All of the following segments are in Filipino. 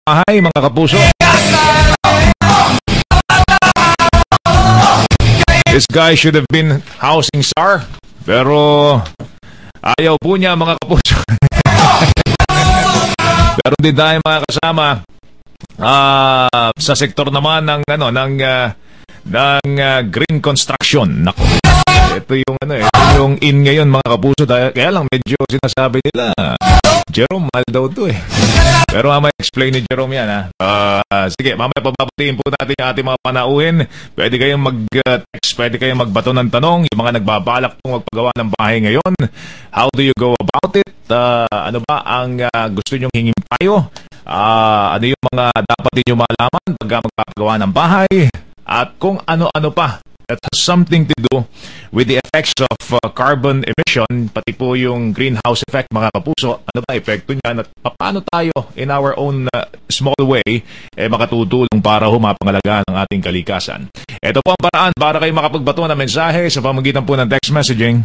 bahay, mga kapuso. This guy should have been housing star, pero ayaw po niya, mga kapuso. Pero din tayo mga kasama sa sektor naman ng green construction. Nako. Ito yung ito yung in ngayon, mga kapuso. Kaya lang medyo sinasabi nila, Jerome, mahal daw ito eh. Pero mamaya explain ni Jerome yan, ha. Sige, mamaya papapatiin po natin yung ating mga panauhin. Pwede kayong mag-text, pwede kayong magbato ng tanong. Yung mga nagbabalak pong magpagawa ng bahay ngayon, how do you go about it? Ano ba ang gusto nyong hingin payo? Ano yung mga dapat niyo malaman pag magpapagawa ng bahay? At kung ano-ano pa that has something to do with the effects of carbon emission, pati po yung greenhouse effect, mga kapuso. Ano ba epekto niyan at paano tayo in our own small way makatutulong para humapangalagaan ang ating kalikasan. Ito po ang paraan para kayo makapagbato ng mensahe sa pamamagitan po ng text messaging.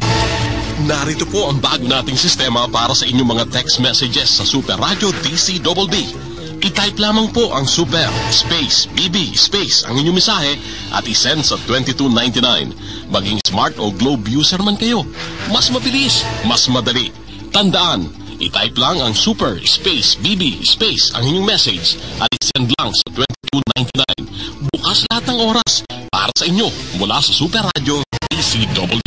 Narito po ang bago nating sistema para sa inyong mga text messages sa Super Radio DCBB. I-type lamang po ang Super Space BB Space ang inyong mensahe at isend sa 2299. Maging smart o Globe user man kayo, mas mabilis, mas madali. Tandaan, i-type lang ang Super Space BB Space ang inyong message at isend lang sa 2299. Bukas lahat ng oras para sa inyo mula sa Super Radio DCBB.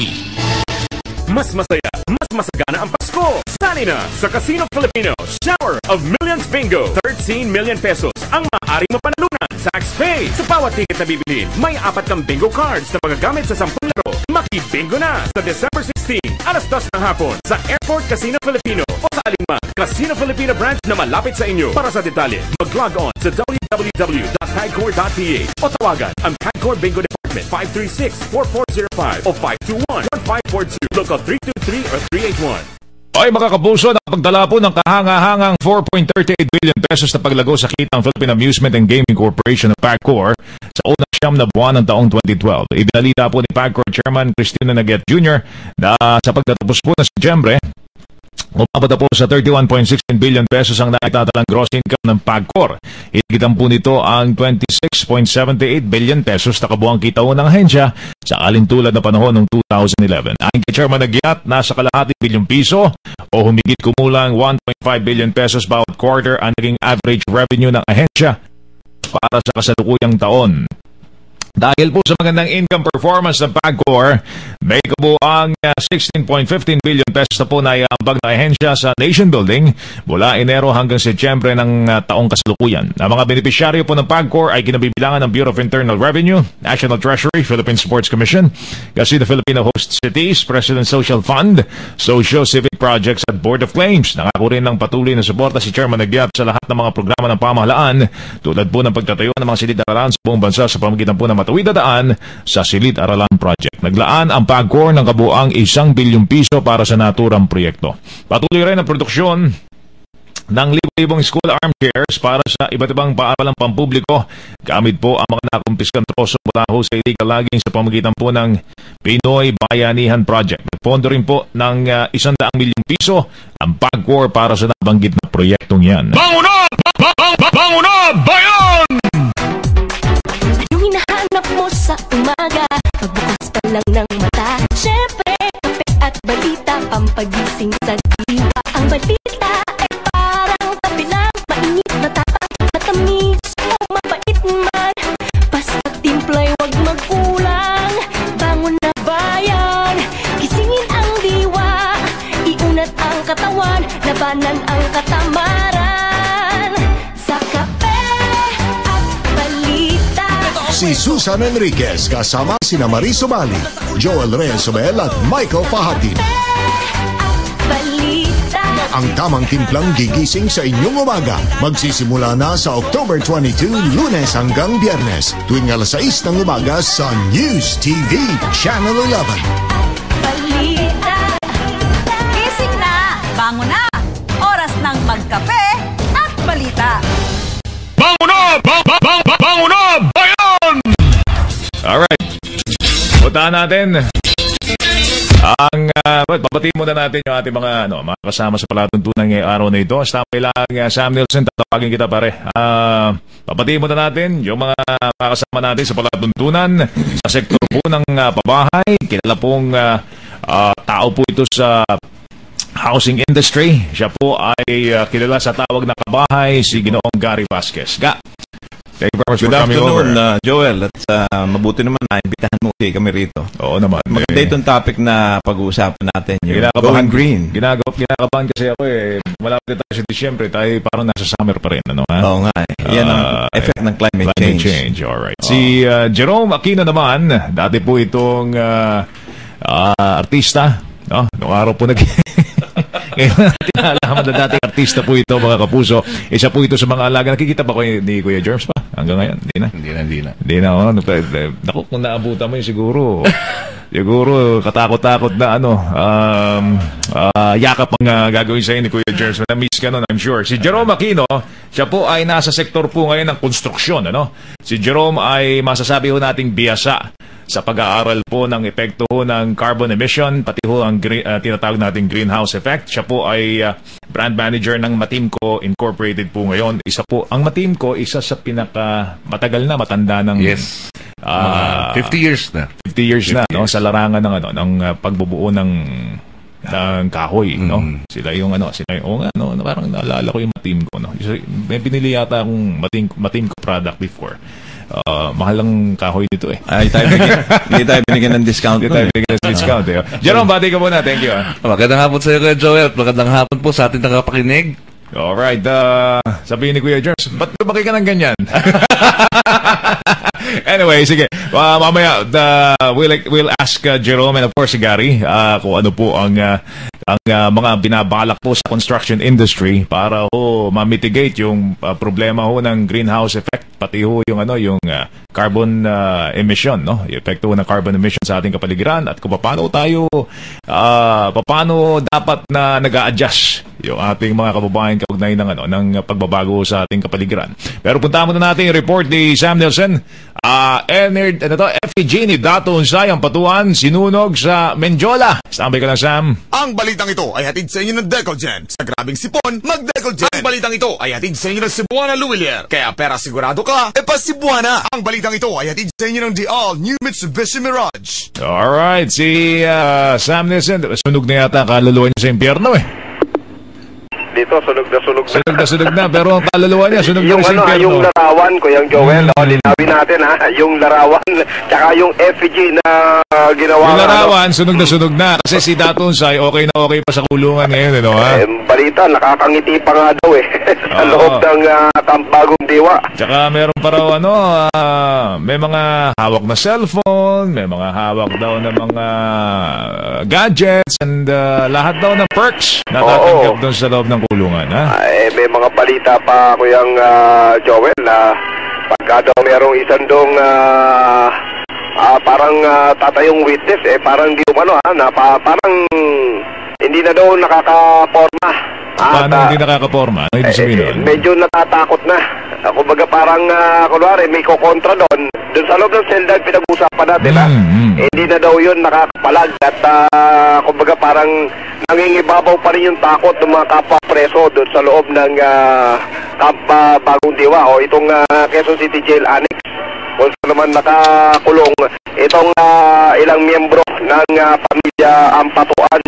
Mas masaya, mas masagana ang Pasko. Sali na sa Casino Filipino Shower of Millions Bingo. 13 million pesos ang maaaring mapanalunan. Tax pay. Sa bawat ticket na bibilhin, may 4 kang bingo cards na magagamit sa 10 laro. Maki-bingo na sa December 16, alas 2 ng hapon sa Airport Casino Filipino o sa alingman Casino Filipino branch na malapit sa inyo. Para sa detalye, mag-log on sa www.pagcor.ph o tawagan ang Pagcor Bingo Department 536-4405 o 521-1542. Local 323 or 381. Ay, mga kapuso, nakapagdala po ng kahanga-hangang 4.38 billion pesos na paglago sa kitang Philippine Amusement and Gaming Corporation ng PAGCOR sa unang siyam na buwan ng taong 2012. Ibinalita po ni PAGCOR Chairman Cristina Naguet Jr. na sa pagtatapos po ng Setyembre, umabot na po sa 31.16 billion pesos ang naitatalang gross income ng PAGCOR. Higitan po nito ang 26.78 billion pesos na kabuang kita ng ahensya sa alintulad na panahon ng 2011. Ayon kay Chairman Naguet, nasa kalahati bilyong piso o humigit kumulang 1.5 billion pesos bawat quarter ang naging average revenue ng ahensya para sa kasalukuyang taon. Dahil po sa magandang income performance ng PAGCOR, may kabuang 16.15 billion pesos na po na iambag na ahensya sa nation building mula Enero hanggang Setyembre ng taong kasalukuyan. Ang mga benepisyaryo po ng PAGCOR ay kinabibilangan ng Bureau of Internal Revenue, National Treasury, Philippine Sports Commission, Casino Filipino Host Cities, President Social Fund, Socio-Civic Projects at Board of Claims. Nangako rin ng patuloy na suporta si Chairman Naguet sa lahat ng mga programa ng pamahalaan tulad po ng pagtatayo ng mga silid-aralan sa buong bansa sa pamamagitan po ng matawid-dadaan sa Silid-Aralan Project. Naglaan ang PAGCOR ng kabuang 1 bilyong piso para sa naturang proyekto. Patuloy rin ang produksyon ng libo-libong school armchairs para sa iba't ibang paaralang pampubliko. Gamit po ang mga nakumpiskang troso mula ho sa illegal logging sa pamamagitan po ng Pinoy Bayanihan Project. Nagpondo rin po ng 100 milyong piso ang PAGCOR para sa nabanggit na proyektong yan. Banguna! Banguna! Bayan! Yung hinahanap mo sa umaga, pagbukas pa lang ng mata, syempre, kape at balita, pampagising sa diwa. Ang balita ay parang tabi lang, mainit na tapat, matamis o mapait man. Basta timplay, wag magkulang, bangon na bayan, gisingin ang diwa, iunat ang katawan, labanan ang katamaran. Sa kape at balita. Si Susan Enriquez kasama sina Maris Somali, Joel Reyes-Sobel at Michael Fahatin. Ang tamang timplang gigising sa inyong umaga. Magsisimula na sa October 22, Lunes hanggang Biyernes, tuwing alas 6 ng umaga sa News TV Channel 11. Gising na! Bangon na! Oras ng magkape at balita. Banguna! Banguna! Bayan! Alright. Puntahan natin Papatiin muna natin yung ating mga kasama sa palatuntunan ngayong araw na ito. Standby lang, Sam Nielsen, tatawagin kita pare. Papatiin muna natin yung mga kasama natin sa palatuntunan sa sektor po ng pabahay. Kilala pong tao po ito sa housing industry. Siya po ay kilala sa tawag na kabahay, si Ginoong Gary Vasquez. Thank you very much for coming over. Good afternoon, Joel. At mabuti naman na imbitahan mo ulit kami rito. Oo naman. Maganda itong topic na pag-uusapan natin. Yung going green. Kinakabahan kasi ako malapit tayo sa Disyembre. Tayo parang nasa summer pa rin. Ano, ha? Oo nga Yan ang effect ng climate change. Alright. Si Jerome Aquino naman, dati po itong artista. No? Noong araw po ngayon natin alaman na dating artista po ito, mga kapuso. Isa po ito sa mga alaga. Nakikita ba ko ni Kuya Germs pa? Hanggang ngayon? Hindi na. Naku, kung naabutan mo yun siguro katakot-takot na yakap ang gagawin sa'yo ni Kuya Germs. Na-miss ka nun, I'm sure. Si Jerome Aquino, siya po ay nasa sektor po ngayon ng konstruksyon. Si Jerome ay masasabi ho nating biyasa sa pag-aaral po ng epekto ng carbon emission, pati ho ang tinatawag nating greenhouse effect. Siya po ay brand manager ng Matimco Incorporated po ngayon. Ang Matimco, isa sa matagal na matanda ng... Yes. 50 years na. 50 years na, no? Sa larangan ng pagbubuo ng kahoy, no? Sila yung parang naalala ko yung Matimco, no? May binili yata akong Matimco product before. Mahal lang kahoy nito Hindi tayo binigyan ng discount. Jerome, bati ka muna. Thank you. Magandang hapon sa iyo, Kuya Joel. Magandang hapon po sa ating tagapakinig. Alright. Sabihin ni Kuya George, ba't lumaki ka ng ganyan? Anyway, sige. Mamaya, we'll ask Jerome and of course si Gary kung ano po ang mga binabalak po sa construction industry para ma-mitigate yung problema ng greenhouse effect, pati yung carbon emission, no? Yung epekto ng carbon emission sa ating kapaligiran at kung paano dapat na nag-a-adjust yung ating mga kababayan kaugnay ng pagbabago sa ating kapaligiran. Pero punta muna natin yung report ni Sam Nielsen. FEG ni Dato Unsay ang patuan sinunog sa Menjola. Standby ka lang, Sam. Ang balitang ito ay hatid sa inyo ng Decolgen. Sa grabing sipon, mag-Decolgen. Ang balitang ito ay hatid sa inyo ng Cebuana Luwilier. Kaya pera sigurado ka, pa Cebuana. Ang balitang ito ay hatid sa inyo ng The All-New Mitsubishi Mirage. Alright, si Sam Nielsen, sunog na yata kaluluwa niya sa impyerno Dito, sunog na. Pero ang kaluluwa niya, sunog na sa impyerno. Yung larawan, Kuyang Joel, linawin natin yung larawan, tsaka yung effigy na ginawa. Yung larawan, sunog na. Kasi si Dato Unsay, okay pa sa kulungan ngayon, balita, nakakangiti pa nga daw sa loob ng Bagong Diwa. Tsaka meron pa raw may mga hawak na cellphone, may mga hawak daw na mga gadgets, and lahat daw ng perks na tatanggap doon sa loob ng kulungan, may mga balita pa, Kuyang Joel, na pagka daw merong isang dong parang tatayong witness, parang di parang hindi na daw nakakaporma. Paano hindi nakakaporma? Ano ibig sabihin nun? Medyo natatakot na. Kumbaga parang, kunwari, may kukontra doon sa loob ng selda pinag-usapan natin, hindi na daw yun nakakapalag at kumbaga parang nangingibabaw pa rin yung takot ng mga kapwa-preso doon sa loob ng Bagong Diwa o itong Quezon City Jail Annex, kung saan naman nakakulong itong ilang miyembro ng pamilya Ampatuan.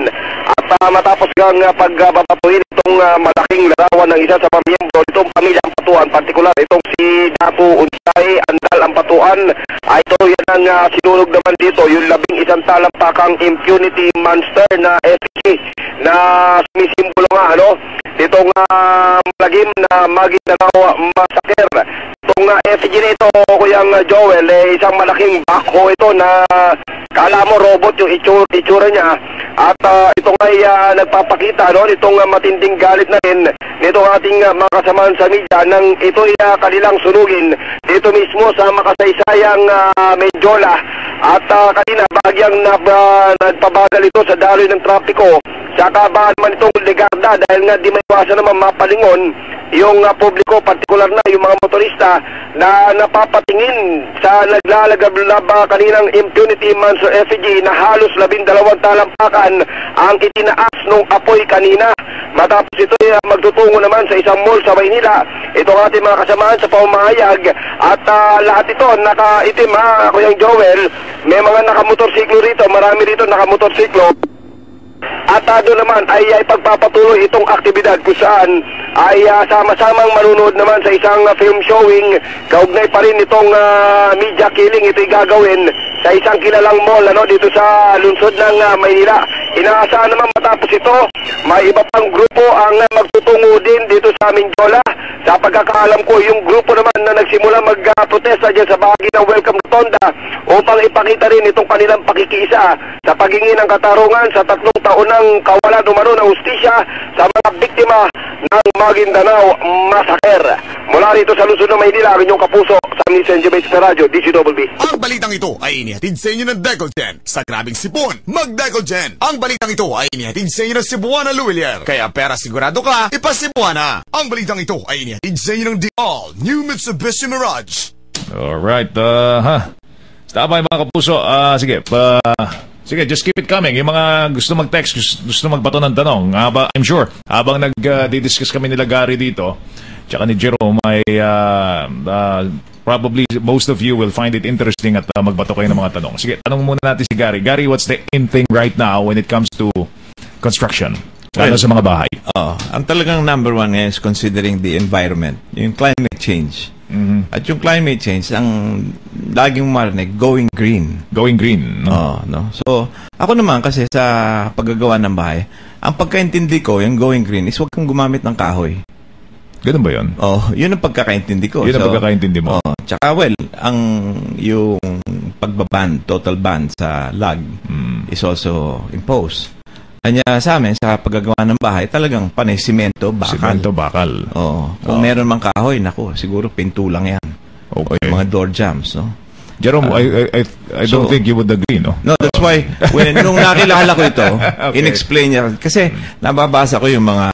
At matapos kang pagbabatuhin itong malaking larawan ng isa sa mga miyembro itong pamilya Ampatuan, partikular itong si Dato Unsay Andal Ampatuan, ito yan ang sinunog naman dito, yung 11 talampakang impunity monster na effigy na sumisimbolo itong malagim na Maguindanao Massacre. Itong effigy na ito, Kuyang Joel, isang malaking backhoe ito na kala mo robot yung itsura niya. At itong ay nagpapakita itong matinding galit na rin nitong ating mga kasamahan sa media nang ito ay kanilang sunugin dito mismo sa makasaysayang Menjola. At kanina bahagyang nagpabagal ito sa daloy ng trapiko saka ba naman itong Legarda dahil nga di may iwasan naman mapalingon yung publiko, partikular na yung mga motorista na napapatingin sa naglalagab kaninang impunity monster effigy na halos 12 talampakan ang itinaas nung apoy kanina. Matapos ito magtutungo naman sa isang mall sa Maynila. Ito ang ating mga kasamahan sa pamahayag at lahat ito nakaitim Kuyang Joel. May mga nakamotorsiklo rito, marami rito nakamotorsiklo. At doon naman ay pagpapatuloy itong aktibidad kung saan ay sama-samang manunood naman sa isang film showing. Kaugnay pa rin itong media killing. Ito'y gagawin sa isang kilalang mall dito sa lungsod ng Maynila. Inaasahan naman matapos ito, may iba pang grupo ang magtutungo din dito sa Mindiola. Sa pagkakaalam ko, yung grupo naman na nagsimula magprotesta dyan sa bahagi ng Welcome Rotonda upang ipakita rin itong kanilang pakikiisa sa paghingi ng katarungan sa 3 taon ng kawalan umano ng hustisya sa mga biktima ng Maguindanao Massacre. Mula rito sa lungsod ng Maynila, ang inyong kapuso, Sammy Senjabate sa radyo, DCWB. Ang balitang ito ay inihatid sa inyo ng Decolgen. Sa grabing sipon, mag-Decolgen. Ang balitang ito ay inihatid sa inyo ng Cebuana Luwilier. Kaya pera sigurado ka, ipasibuana. Ang balitang ito ay inihatid sa inyo ng The All New Mitsubishi Mirage. Alright, tama yung mga kapuso. Sige, just keep it coming. Yung mga gusto mag-text, gusto magbato ng tanong, I'm sure, habang nag-discuss kami nila Gary dito, tsaka ni Jerome, probably most of you will find it interesting at magbato kayo ng mga tanong. Sige, tanong muna natin si Gary. Gary, what's the in thing right now when it comes to construction? Lalo sa mga bahay. Ang talagang number one is considering the environment, yung climate change. Mm-hmm. At yung climate change, ang laging marinig, going green. Going green. No? No? So, ako naman kasi sa paggagawa ng bahay, ang pagkaintindi ko, yung going green, is huwag kang gumamit ng kahoy. Ganun ba yun? Yun ang pagkakaintindi ko. Yun ang pagkakaintindi mo. Tsaka, yung pagbaban, total ban sa lag is also imposed. Kanya sa amin, sa paggagawa ng bahay, talagang panay simento, bakal. Simento, bakal. Kung meron mang kahoy, naku, siguro pinto lang yan. Okay. O yung mga door jambs, no? Jerome, I don't think you would agree, no? No, that's why, nung nakilala ko ito, in-explain niya, kasi nababasa ko yung mga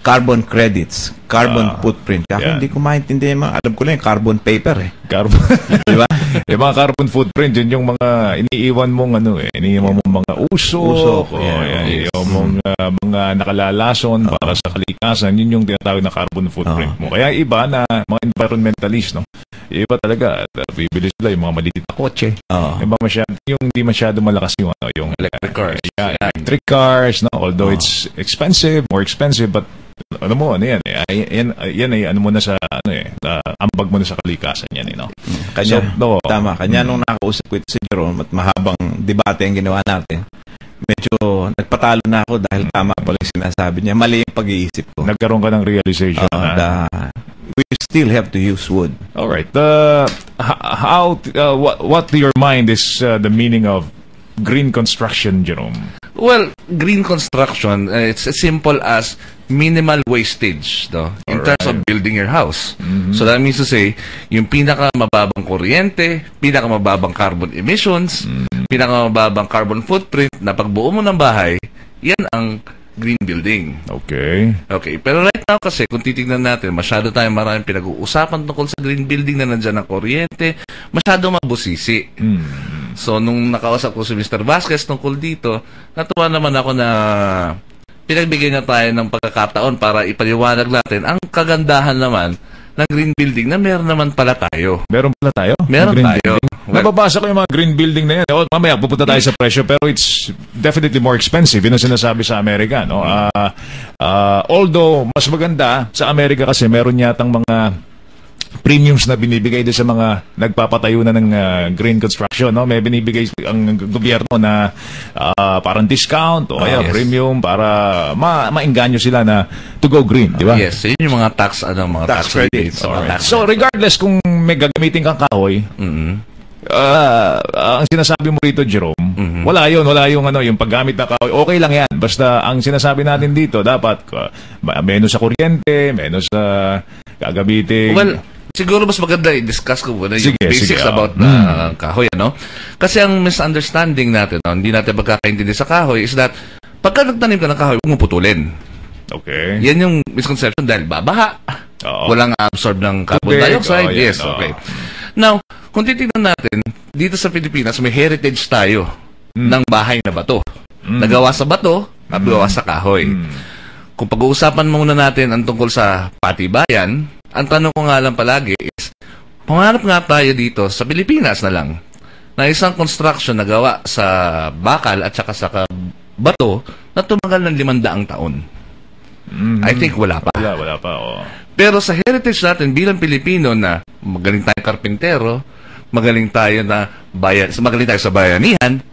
carbon credits, carbon footprint. Ako hindi ko maintindihan, alam ko lang yung carbon paper Carbon. Diba? Yung mga carbon footprint, yun yung mga iniiwan mong iniiwan mong mga usok, yung mga nakalalason para sa kalikasan, yun yung tinatawag na carbon footprint mo. Kaya iba na mga environmentalist, no? Iba talaga, bibili sila yung mga maliit na kotse. Yung hindi masyado malakas yung electric cars. Electric cars, no? Although it's expensive, more expensive, but yan ay mo na sa ambag mo na sa kalikasan yan, no? Kanya, tama. Kanya nung nakausap ko ito si Jerome at mahabang debate ang ginawa natin, medyo nagpatalo na ako dahil tama pala yung sinasabi niya. Mali yung pag-iisip ko. Nagkaroon ka ng realization we still have to use wood. All right. What to your mind is the meaning of green construction, Jerome? Well, green construction, it's as simple as minimal wastage, no? In terms of building your house. Mm-hmm. So that means to say, yung pinakamababang kuryente, pinakamababang carbon emissions, pinakamababang carbon footprint na pagbuo mo ng bahay, yan ang green building. Okay. Pero right now kasi, kung titignan natin, masyado tayong maraming pinag-uusapan tungkol sa green building na nandyan ang kuryente, masyado mabusisi. So, nung nakausap ko si Mr. Vasquez tungkol dito, natuwa naman ako na pinagbigyan na tayo ng pagkakataon para ipaliwanag natin ang kagandahan naman ng green building na meron naman pala tayo. Meron pala tayo? Meron tayo. Nababasa ko yung mga green building na yan. Mamaya, pupunta tayo sa presyo, pero it's definitely more expensive. Yun ang sinasabi sa Amerika, no? Although, mas maganda, sa Amerika kasi meron yatang mga premiums na binibigay din sa mga nagpapatayo na ng green construction, no? May binibigay ang gobyerno na parang discount o kaya premium para maengganyo sila na to go green, di ba? Yes, yun yung mga tax credits. So regardless kung may gagamitin kang kahoy, ang sinasabi mo rito, Jerome, wala yung paggamit na kahoy, okay lang yan. Basta ang sinasabi natin dito, dapat menos sa kuryente, menos sa gagamitin. Well, siguro mas maganda i-discuss ko muna yung basics about kahoy, ano? Kasi ang misunderstanding natin, hindi natin pagkakaintindi sa kahoy is that Pagka nagtanim ka ng kahoy, huwag mo putulin. Okay. Yan yung misconception dahil babaha. Walang absorb ng carbon dioxide. Yes, okay. Now, kung titignan natin, dito sa Pilipinas, may heritage tayo ng bahay na bato. Nagawa sa bato, nagawa sa kahoy. Kung pag-uusapan muna natin ang tungkol sa patibayan, ang tanong ko nga lang palagi is, pangarap nga tayo dito sa Pilipinas na lang, na isang construction na gawa sa bakal at saka sa bato na tumagal ng 500 taon. I think wala pa. Wala pa, Pero sa heritage natin bilang Pilipino na magaling tayong karpintero, magaling tayo sa bayanihan,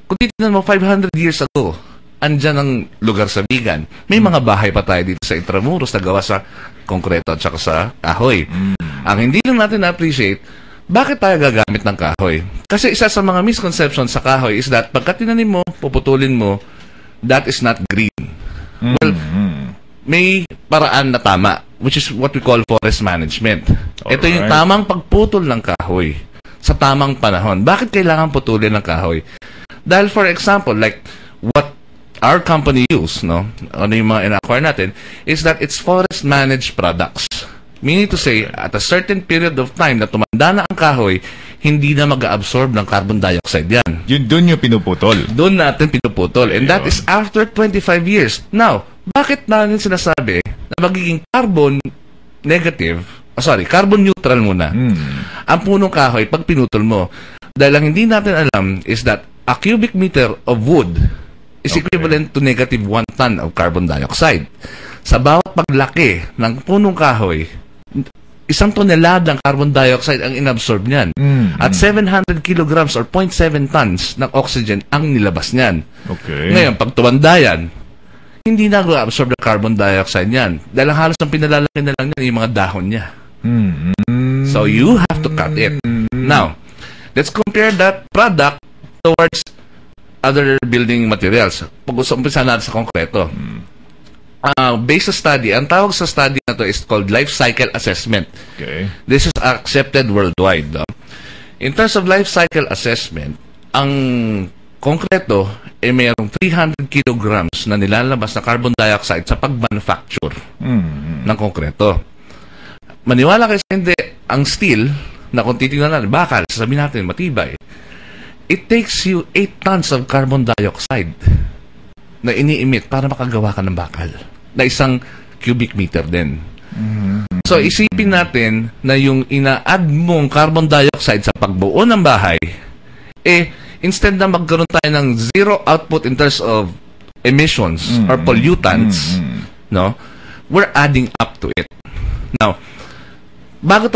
kung titignan mo 500 years ago, andyan ang lugar sa Bigan. May mga bahay pa tayo dito sa Intramuros na gawa sa konkreto at saka sa kahoy. Ang hindi lang natin na-appreciate, bakit tayo gagamit ng kahoy? Kasi isa sa mga misconceptions sa kahoy is that pagka tinanim mo, puputulin mo, that is not green. Well, may paraan na tama, which is what we call forest management. Ito yung tamang pagputol ng kahoy sa tamang panahon. Bakit kailangan putulin ng kahoy? Dahil for example, like what our company use, ano yung mga in-acquire natin, is that it's forest managed products. Meaning to say, at a certain period of time na tumanda na ang kahoy, hindi na mag-absorb ng carbon dioxide yan. Doon yung pinuputol. Doon natin pinuputol. And that is after 25 years. Now, bakit natin sinasabi na magiging carbon neutral muna ang punong kahoy pag pinutol mo? Dahil ang hindi natin alam is that a cubic meter of wood is equivalent to negative 1 ton of carbon dioxide. Sa bawat paglaki ng punong kahoy, 1 toneladang carbon dioxide ang inabsorb niyan. At 700 kilograms or 0.7 tons ng oxygen ang nilabas niyan. Ngayon, pag tumanda yan, hindi na absorb ng carbon dioxide niyan. Dahil halos ang pinalalaki na lang niyan yung mga dahon niya. So, you have to cut it. Now, let's compare that product towards other building materials. Pag-umpisa natin sa konkreto. Based sa study, ang tawag sa study na to is called life cycle assessment. This is accepted worldwide. In terms of life cycle assessment, ang konkreto ay mayroong 300 kilograms na nilalabas na carbon dioxide sa pag-manufacture ng konkreto. Maniwala kayo sa hindi, ang steel, na kung titignan natin, bakal, sasabihin natin, matibay, it takes you 8 tons of carbon dioxide na ini-emit para makagawa ka ng bakal na 1 cubic meter din. So, isipin natin na yung ina-add mong carbon dioxide sa pagbuo ng bahay, instead na magkaroon tayo ng zero output in terms of emissions or pollutants, we're adding up to it. Now, bago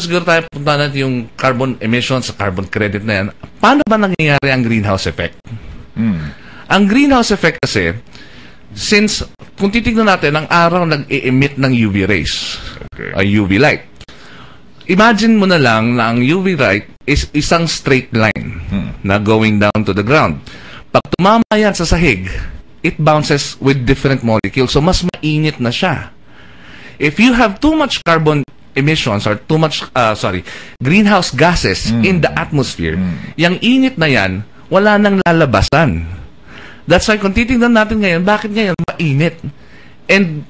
siguro tayo punta natin yung carbon emissions sa carbon credit na yan, paano ba nangyayari ang greenhouse effect? Ang greenhouse effect kasi, since, kung titignan natin, ang araw nag-i-emit ng UV rays, UV light. Imagine mo na lang na ang UV light is isang straight line na going down to the ground. Pag tumama yan sa sahig, it bounces with different molecules, so mas mainit na siya. If you have too much carbon emissions or too much, greenhouse gases in the atmosphere, yung init na yan, wala nang lalabasan. That's why kung titignan natin ngayon, bakit ngayon mainit? And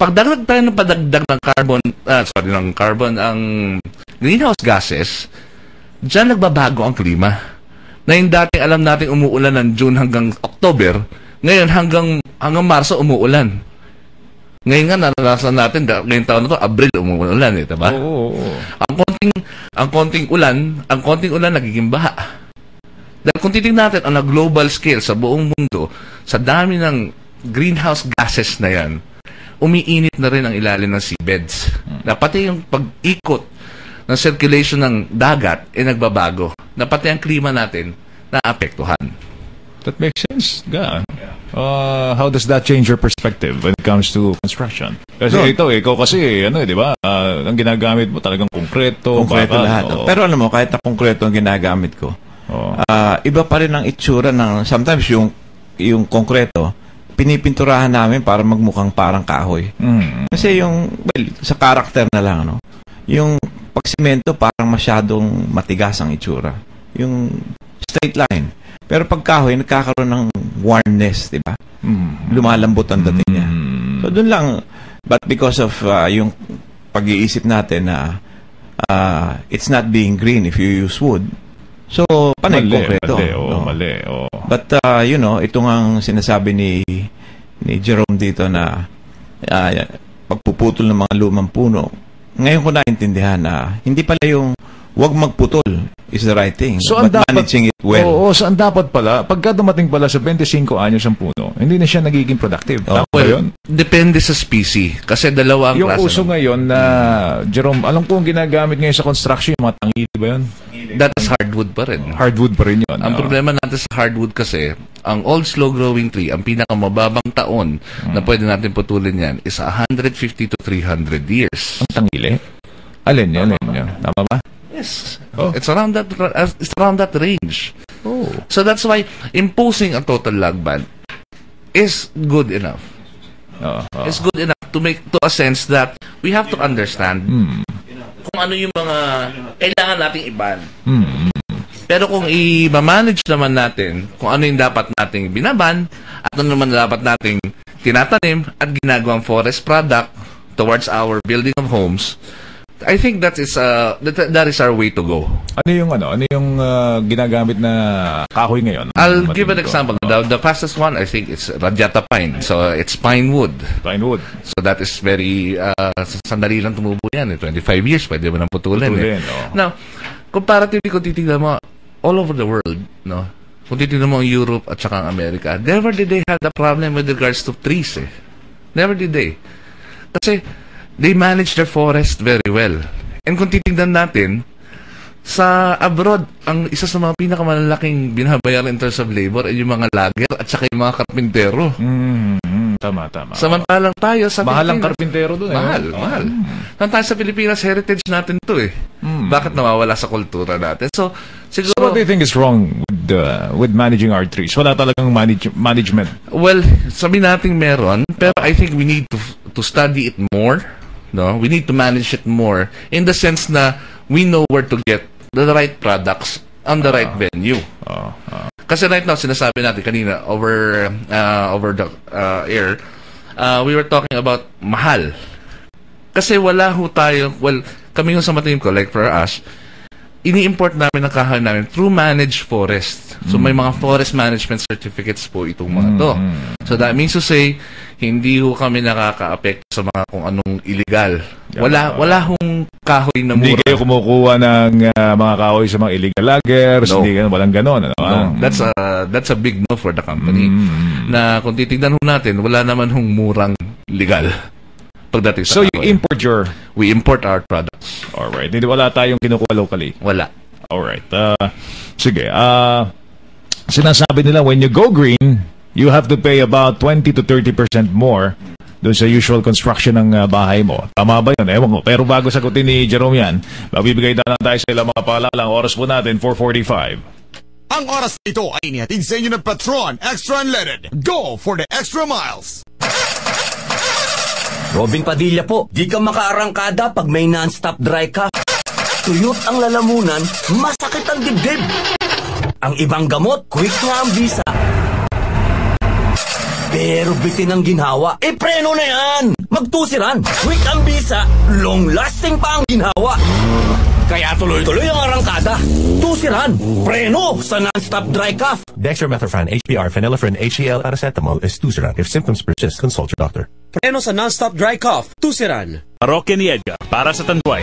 pagdagdag tayo ng padagdag ng carbon, ang greenhouse gases, dyan nagbabago ang klima. Na yung dating alam natin umuulan ng June hanggang October, ngayon hanggang Marso umuulan. Ngayon nga naranasan natin, ngayong taon na to, Abril umuulan, diba? Ang konting ulan nagiging baha. Dahil kung titignan natin on a global scale sa buong mundo, sa dami ng greenhouse gases na yan, umiinit na rin ang ilalim ng seabeds. Na pati yung pag-ikot ng circulation ng dagat nagbabago. Na pati ang klima natin naapektuhan. That makes sense. How does that change your perspective when it comes to construction? Kasi ikaw kasi, di ba? Ang ginagamit mo talagang konkreto. Konkreto lahat. Pero alam mo, kahit na konkreto ang ginagamit ko, iba pa rin ang itsura ng, sometimes yung konkreto, pinipinturahan namin para magmukhang parang kahoy. Kasi sa karakter na lang, yung pagsimento parang masyadong matigas ang itsura. Yung straight line. Pero pag kahoy, nagkakaroon ng warmness, di ba? Lumalambot ang dating niya. So, dun lang, but because of yung pag-iisip natin na it's not being green if you use wood, so, panay konkreto. Mali. But, you know, ito ang sinasabi ni Jerome dito na pagpuputol ng mga lumang puno. Ngayon ko naintindihan na hindi pala yung wag magputol is the right thing, so, but managing it well. Saan dapat pala, pagka dumating pala sa 25 anyos ang puno, hindi na siya nagiging productive. Tama ba yun? Depende sa species. Kasi dalawa ang yung klase. Yung uso ngayon na, Jerome, alam ko ang ginagamit ngayon sa construction, yung mga tangili ba yun? That is hardwood pa rin. Hardwood pa rin yun. Ang problema natin sa hardwood kasi, ang old slow-growing tree, ang pinakamababang taon na pwede natin putulin yan is 150 to 300 years. Ang tangili? Alin yan? Tama ba? Yes. It's around that range. So that's why imposing a total log ban is good enough. It's good enough to a sense that we have to understand kung ano yung mga kailangan nating i-ban. Pero kung i-manage naman natin kung ano yung dapat nating binaban at ano naman dapat nating tinatanim at ginagawang forest product towards our building of homes, I think that is our way to go. Ano yung ginagamit na kahoy ngayon? I'll give an example. The fastest one, I think, it's Rajata pine. So it's pine wood. So that is very sandali lang tumubo yan. 25 years, pwede mo nang putulin. Now, comparatively, kung titignan mo, all over the world, no? Kung titignan mo ang Europe at saka ang America, never did they have the problem with regards to trees. Never did they. Kasi they manage their forest very well. And kung titignan natin, sa abroad, ang isa sa mga pinakamalaking binabayaran in terms of labor ay yung mga lager at saka yung mga karpintero. Tama. Samantalang tayo sa Pilipinas, mahal ang karpintero doon. Mahal. Tayo sa Pilipinas, heritage natin to Bakit nawawala sa kultura natin? So what do you think is wrong with managing our trees? Wala talagang management? Well, sabi natin meron, pero I think we need to study it more. No, we need to manage it more in the sense na we know where to get the right products on the right venue. Kasi right now, sinasabi natin kanina over the air, we were talking about mahal. Kasi wala ho tayo, kami yung sa matanim ko, like for us, ini-import namin ang kahoy namin through managed forest. So may mga forest management certificates po itong mga to. So that means to say, hindi ho kami nakaka-apekto sa mga kung anong illegal. Wala hong kahoy na mura. Hindi kayo kumukuha ng mga kahoy sa mga illegal loggers, walang ganon. No. That's a big no for the company. Na kung titignan ho natin, wala naman hong murang legal. So we import our products. Alright. Hindi wala tayong kinukuha locally. Wala. Alright. Sige. Sinasabi nila when you go green, you have to pay about 20 to 30% more doon sa usual construction ng bahay mo. Tama ba yun? Ewan ko. Pero bago sagutin ni Jerome yan, magbibigay na tayo sa ilang mga paalalang oras po natin, 4:45. Ang oras ito ay inihatid sa inyo ng Patron Extra Unleaded. Go for the extra miles! Robin Padilla po, di ka makaarangkada pag may non-stop dry ka. Tuyot ang lalamunan, masakit ang dibdib. Ang ibang gamot, quick nga ang bisa. Pero bitin ang ginhawa, preno na yan! Magtusiran, quick ang bisa, long-lasting pa ang ginhawa. Kaya tuloy-tuloy ang arangkada. Tusiran, preno sa non-stop dry cough. Dextromethorphan, HBr, phenylephrine, HCl, paracetamol is Tusiran. If symptoms persist, consult your doctor. Preno sa non-stop dry cough, Tusiran. Roque ni Edgar, para sa Tanduay.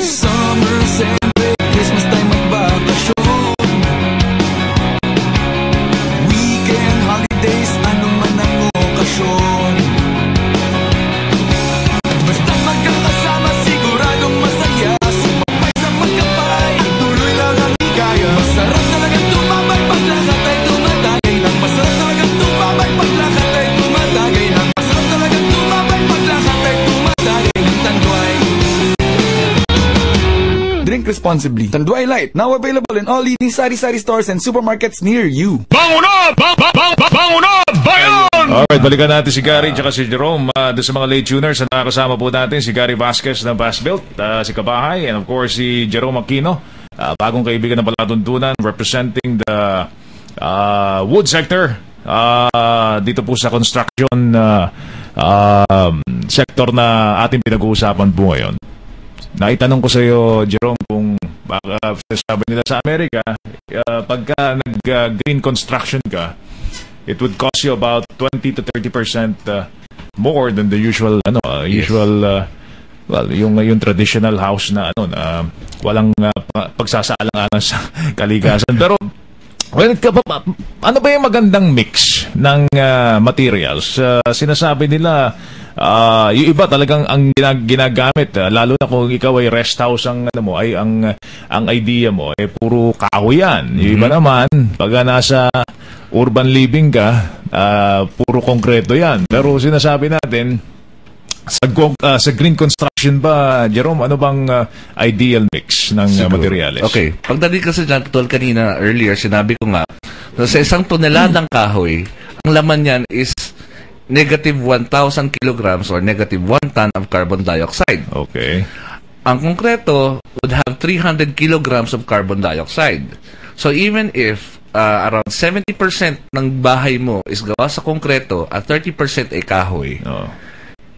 Summer sempre, Christmas time magbakasyon. Weekend, holidays, ano man ang okasyon. Basta magkakasama, siguradong masaya. Sumapay sa magkapay, tuloy lang ang ligaya. Masarap talagang tumabay, paglakad ay dumadagay lang. Masarap talagang tumabay, paglakad ay dumadagay lang. Masarap talagang tumabay, paglakad ay dumadagay ng Tanduay. Drink responsibly. Tanduay Light, now available in all leading sari-sari stores and supermarkets near you. Bangon na! Bangon na! Bayan! Alright, balikan natin si Gary at si Jerome. Doon sa mga late tuners na nakakasama po natin, si Gary Vasquez ng Fastbuilt, si Kabahay, and of course si Jerome Aquino, bagong kaibigan ng Palatuntunan, representing the wood sector, dito po sa construction sector na ating pinag-uusapan po ngayon. Naitanong ko sa iyo, Jerome, kung baka sabi nila sa Amerika, pagka nag-green construction ka, it would cost you about 20 to 30% more than the usual well, yung traditional house na na walang pagsasaalang-alang sa kalikasan. Pero ano ba yung magandang mix ng materials? Sinasabi nila yung iba talagang ang ginagamit, lalo na kung ikaw ay rest house ang ang idea mo ay puro kahoy yan. Yung iba naman pag nasa urban living ka, puro konkreto yan. Pero sinasabi natin sa green construction ba, Jerome, ano bang ideal mix ng materials? Okay. Pagdating kasi dyan, kanina, earlier, sinabi ko nga, sa isang toneladang kahoy, ang laman yan is negative 1,000 kilograms or negative 1 ton of carbon dioxide. Okay. Ang konkreto would have 300 kilograms of carbon dioxide. So even if around 70% ng bahay mo is gawa sa konkreto at 30% ay kahoy,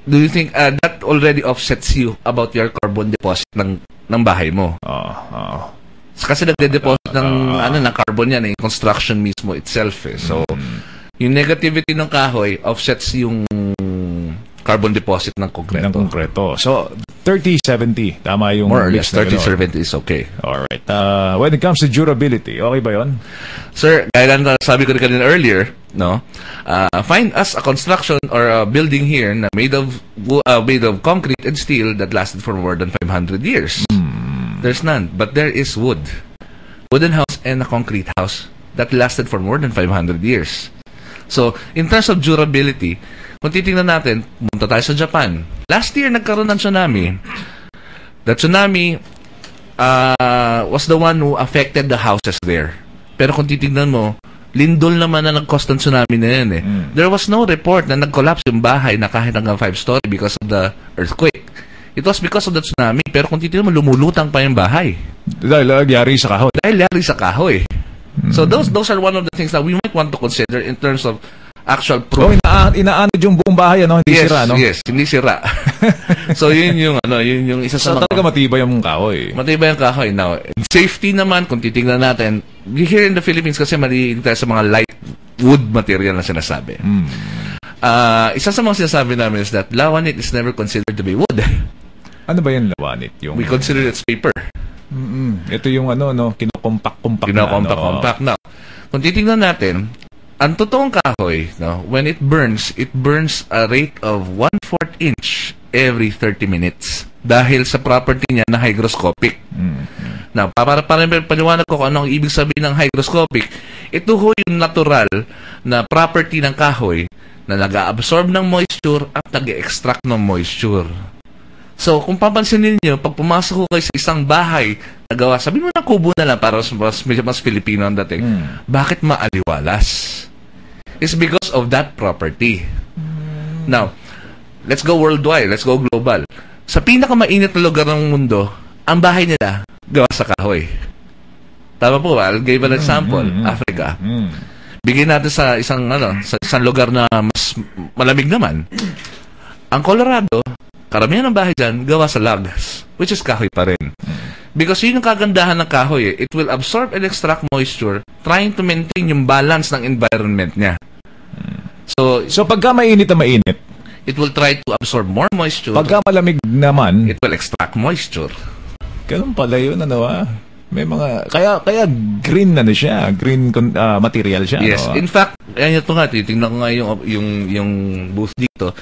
do you think that already offsets you about your carbon deposit ng bahay mo? Kasi nagde-deposit ng carbon yan, construction mismo itself. So, yung negativity ng kahoy offsets yung carbon deposit ng konkreto. So, 30-70, tama yung... More or less, 30-70 is okay. Alright. When it comes to durability, okay ba yun? Sir, gaya na sabi ko rin kanina earlier, find us a construction or a building here na made of concrete and steel that lasted for more than 500 years. There's none. But there is wood. Wooden house and a concrete house that lasted for more than 500 years. So, in terms of durability, kung titingnan natin, pumunta tayo sa Japan. Last year, nagkaroon ng tsunami. The tsunami was the one who affected the houses there. Pero kung titingnan mo, lindol naman na nag-cause ng tsunami na yan eh. There was no report na nag-collapse yung bahay na kahit hanggang 5-story because of the earthquake. It was because of the tsunami. Pero kung titingnan mo, lumulutang pa yung bahay. Dahil yari sa kahoy. So those are one of the things that we might want to consider in terms of actual proof. Inaanod yung buong bahay, hindi sira, no? Yes, hindi sira. So yun yung isa sa mga... talaga matibay yung kahoy. Matibay yung kahoy. Now, safety naman, kung titingnan natin, here in the Philippines kasi maliit tayo sa mga light wood material na sinasabi. Isa sa mga sinasabi namin is that lawanit is never considered to be wood. Ano ba yung lawanit? We consider it paper. Ito yung kinokompak-kompak. Now, kung titingnan natin, ang totoong kahoy, when it burns a rate of 1/4 inch every 30 minutes. Dahil sa property niya na hygroscopic. Now, para paliwanag ko kung ano ang ibig sabihin ng hygroscopic, ito ho yung natural na property ng kahoy na nag-absorb ng moisture at nag-extract ng moisture. So, kung papansin ninyo, pag pumasok ko kayo sa isang bahay na gawa, sabi mo na kubo na lang para mas Filipino ang dating, bakit maaliwalas? It's because of that property. Now, let's go worldwide, let's go global. Sa pinakamainit na lugar ng mundo, ang bahay nila gawa sa kahoy. Tama po ba? I'll give an example. Africa. Bigyan natin sa isang lugar na mas malamig naman. Ang Colorado, karamihan ng bahay dyan, gawa sa logs, which is kahoy pa rin. Because yun yung kagandahan ng kahoy. It will absorb and extract moisture, trying to maintain yung balance ng environment niya. So pagka mainit na mainit, it will try to absorb more moisture. Pagka malamig naman, it will extract moisture. Ganun pala yun, may mga, kaya green na siya, green material siya. Yes, in fact, ito nga, titingnan ko nga yung booth dito.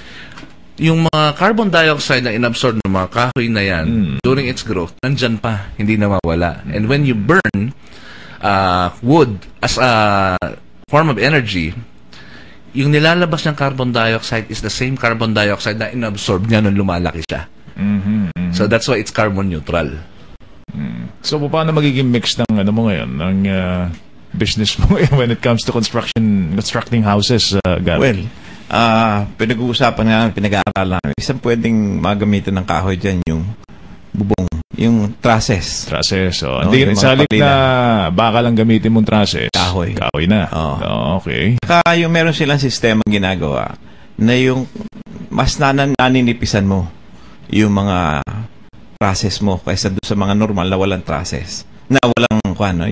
Yung mga carbon dioxide na inabsorb ng mga kahoy na yan during its growth, nandyan pa, hindi na mawala. And when you burn wood as a form of energy, yung nilalabas ng carbon dioxide is the same carbon dioxide na inabsorb niya nung lumalaki siya. So that's why it's carbon neutral. So paano magiging mix ng mo ngayon, ng business mo when it comes to constructing houses, Gary? Well, pinag-uusapan nga, pinag-aaralan namin. Isang pwedeng magamitan ng kahoy dyan yung bubong. yung trusses. Trusses, No, Hindi, yung sa halip mga na baka lang gamitin mong trusses. Kahoy. Kahoy na. Okay. Saka yung meron silang sistema ginagawa na yung mas naninipisan mo yung mga trusses mo kaysa doon sa mga normal na walang trusses. Na walang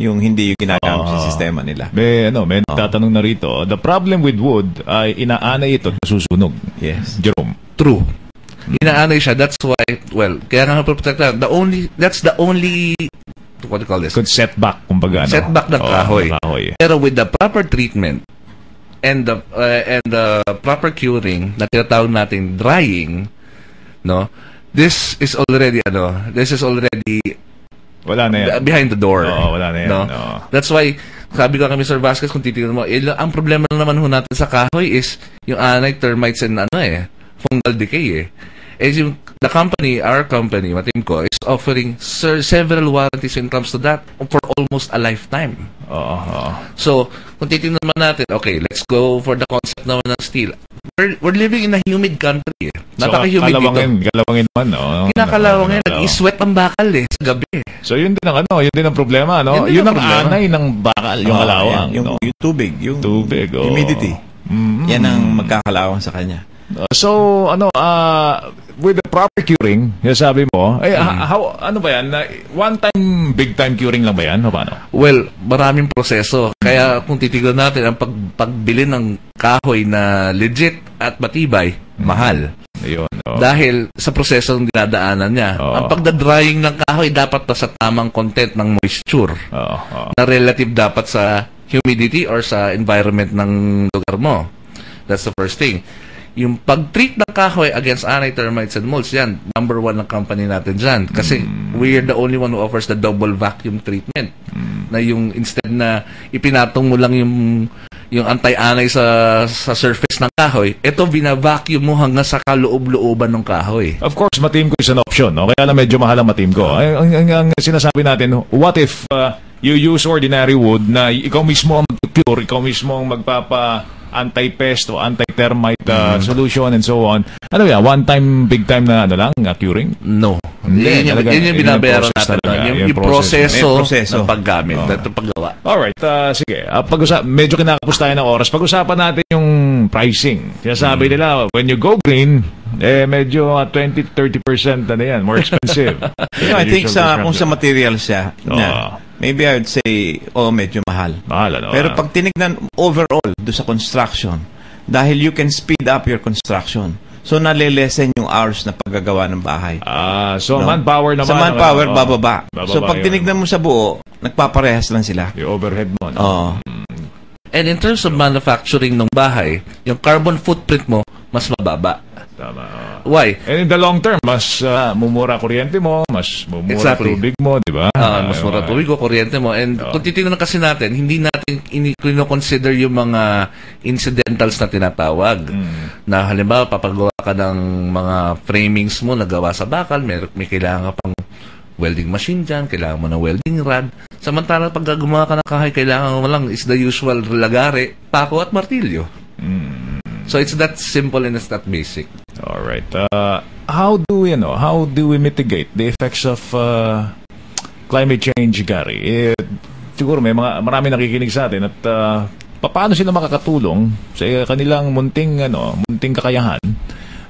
yung hindi yung ginagamit sa sistema nila. May nagtatanong na rito, the problem with wood ay inaanay ito at nasusunog. Yes. Jerome. True. Inaanay siya. That's why, kaya nga protektahan. That's the only, what do you call this? Good setback, kumbaga. Setback ng kahoy. Pero with the proper treatment and the proper curing na tinatawag natin drying, no? This is already wala na yan. Behind the door. Wala na yan. No? That's why, sabi ko kami, Mr. Vasquez, kung titignan mo, ang problema naman natin sa kahoy is yung anay, termites, and fungal decay the company, our company, Matimco, is offering several warranties when it comes to that for almost a lifetime. So, kung titignan naman natin, okay, let's go for the concept naman ng steel. We're living in a humid country. Napaka-humid dito. Kalawangin naman, Kinakalawangin. Nag-i-sweat ang bakal sa gabi. So, yun din ang problema, Yun ang anay ng bakal, yung kalawang. Yung tubig, yung humidity. Yan ang magkakalawang sa kanya. So, with the proper curing, sabi mo, ano ba yan? One-time, big-time curing lang ba yan? O paano? Well, maraming proseso. Kaya kung titignan natin, ang pagbili ng kahoy na legit at matibay, mahal. Ayun. Dahil sa prosesong dinadaanan niya. Ang pagdadrying ng kahoy dapat sa tamang content ng moisture na relative dapat sa humidity or sa environment ng lugar mo. That's the first thing. Yung pag-treat ng kahoy against anay, termites, and molds, yan, number 1 ng company natin dyan. Kasi we are the only one who offers the double vacuum treatment. Na yung instead na ipinatong mo lang yung anti-anay sa surface ng kahoy, ito binavacuum mo hanggang sa kaloob-looban ng kahoy. Of course, Matimco is an option. Kaya lang medyo mahal ang Matimco. Ang sinasabi natin, what if you use ordinary wood na ikaw mismo ang mag-cure, ikaw mismo ang anti-pest o anti-termite solution and so on. Ano yan? One-time, big-time na curing? No. Yun yung binabayaran natin. Yung proseso ng paggamit, ng paggawa. Alright, sige. Medyo kinakapos tayo ng oras. Pag-usapan natin yung pricing. Sabi nila, when you go green, medyo 20-30% yan, more expensive. I think kung sa materials siya, maybe I would say, medyo mahal. Pero pag tinignan overall do sa construction, dahil you can speed up your construction. So, nalilesen yung hours na paggagawa ng bahay. So, manpower naman. Sa manpower, bababa. So, pag tinignan mo sa buo, nagpaparehas lang sila. Yung overhead mo. And in terms of manufacturing ng bahay, yung carbon footprint mo, mas mababa. Tama. Why? And in the long term, mas mumura kuryente mo, mas mumura tubig mo, di ba? Mas mura tubig o kuryente mo. And kung titignan kasi natin, hindi natin consider yung mga incidentals na tinatawag. Na halimbawa, papagawa ka ng mga framings mo na gawa sa bakal, may kailangan ka pang welding machine dyan, kailangan mo ng welding rod. Samantalang pag gumawa ka ng kahoy, kailangan mo lang is the usual lagare, pako at martilyo. So it's that simple and it's that basic. All right. How do we mitigate the effects of climate change, Gary? Siguro marami nakikinig sa atin at paano sila makakatulong sa kanilang munting kakayahan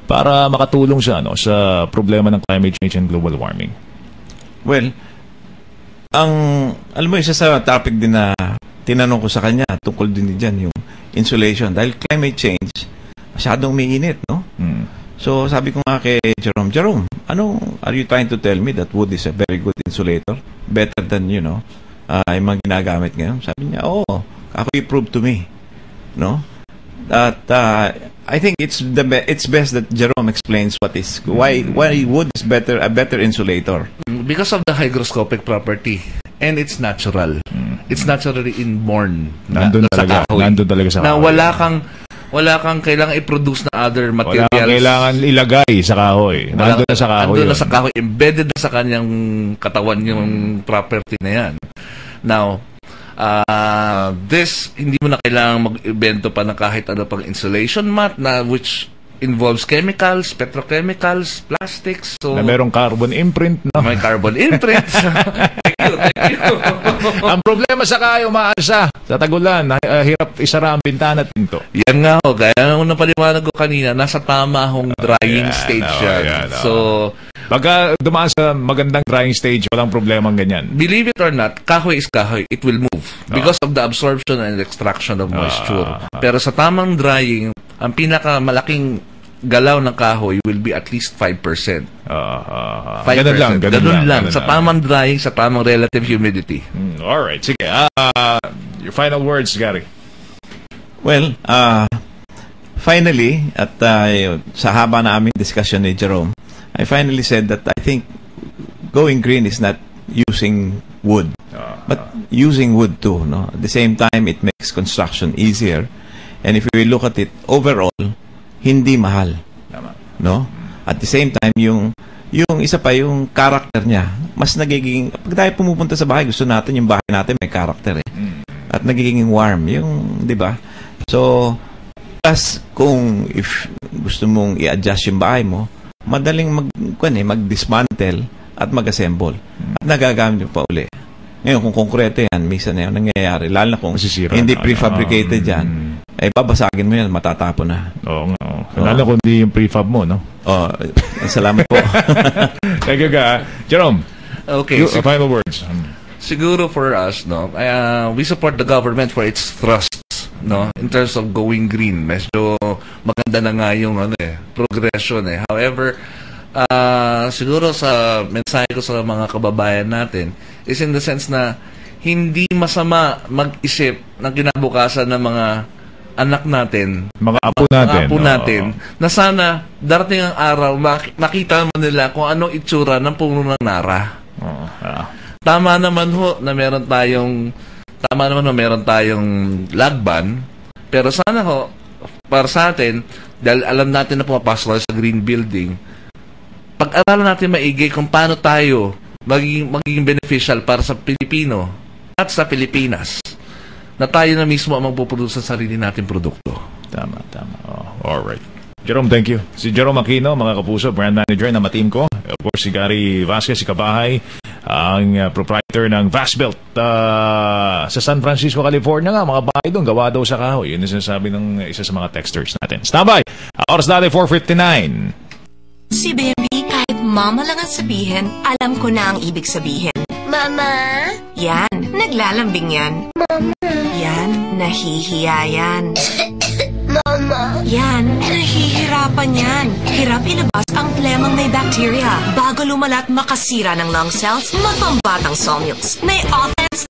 para makatulong sa problema ng climate change and global warming. Well, alam mo, isa sa topic din na tinanong ko sa kanya tungkol din dyan yung insulation. Dahil climate change, masyadong mainit, no? So, sabi ko nga kay Jerome, are you trying to tell me that wood is a very good insulator? Better than, yung mga ginagamit ngayon? Sabi niya, ako i-prove to me, no? That, I think it's best that Jerome explains why wood is a better insulator. Because of the hygroscopic property. And it's natural. It's naturally inborn. Nandun talaga sa kahoy. Na wala kang kailangan i-produce na other materials. Wala kang kailangan ilagay sa kahoy. Nandun na sa kahoy. Nandun na sa kahoy. Embedded na sa kanyang katawan yung property na yan. Now, this, hindi mo na kailangan mag-ibento pa ng kahit ano pang insulation mat na which involves chemicals, petrochemicals, plastics. So na merong carbon imprint, no? May carbon imprint. Thank you. Ang problema sa kayo, maasa sa tagulan, hirap isara ang bintana at pinto. Yan nga ho, gaya ng napaliwanag ko kanina, nasa tama hong drying stage yan. So, pagka dumaan sa magandang drying stage, walang problema ganyan. Believe it or not, kahoy is kahoy. It will move because of the absorption and extraction of moisture. Pero sa tamang drying, ang pinakamalaking galaw ng kahoy will be at least 5%. 5%. Ganun lang. Sa tamang drying, sa tamang relative humidity. Alright, sige. Your final words, Gary. Well, finally, at sa haba na aming discussion ni Jerome, I finally said that I think going green is not using wood, but using wood too. No? At the same time, it makes construction easier. And if we look at it, overall, hindi mahal. No? At the same time, yung isa pa, yung character niya, mas nagiging, pag tayo pumupunta sa bahay, gusto natin yung bahay natin may character eh. At nagiging warm, yung, di ba? So, plus, kung if gusto mong i-adjust yung bahay mo, madaling mag-dismantle at mag-assemble. At nagagamit mo pa uli. Ngayon, kung konkreto yan, minsan na yun nangyayari. Lalo na kung hindi prefabricated yan, ay babasagin mo yan, matatapon na. Oo nga. Lalo kung hindi yung prefab mo, no? Salamat po. Thank you, Jerome. Okay. Final words. Siguro for us, no, we support the government for its thrusts, no, in terms of going green. Medyo maganda na nga yung progression eh. However, siguro sa mensahe ko sa mga kababayan natin is in the sense na hindi masama mag-isip ng kinabukasan ng mga anak natin, mga apo natin, na sana darating ang araw makita man nila kung anong itsura ng puno ng Nara. Tama naman ho na meron tayong lagban, pero sana ho para sa atin, dahil alam natin na pumapasok sa green building, pag-aralan natin maigi kung paano tayo magiging beneficial para sa Pilipino at sa Pilipinas, na tayo na mismo ang magpuproduce sa sarili natin produkto. Tama. Alright. Jerome, thank you. Si Jerome Aquino, mga kapuso, brand manager na ma-team ko. Of course, si Gary Vasquez, si Kabahay, ang proprietor ng Vastbelt sa San Francisco, California nga. Mga bahay doon, gawa daw sa kahoy. Yun ang sinasabi ng isa sa mga texters natin. Standby! Oras natin, 4:59. Si baby, kahit mama lang ang sabihin, alam ko na ang ibig sabihin. Mama? Yan, naglalambing yan. Mama? Yan, nahihiya yan. Mama? Yan, nahihirapan yan. Hirap ilabas ang phlegmang may bacteria. Bago lumalat makasira ng lung cells, mapambatang Solmux. May offense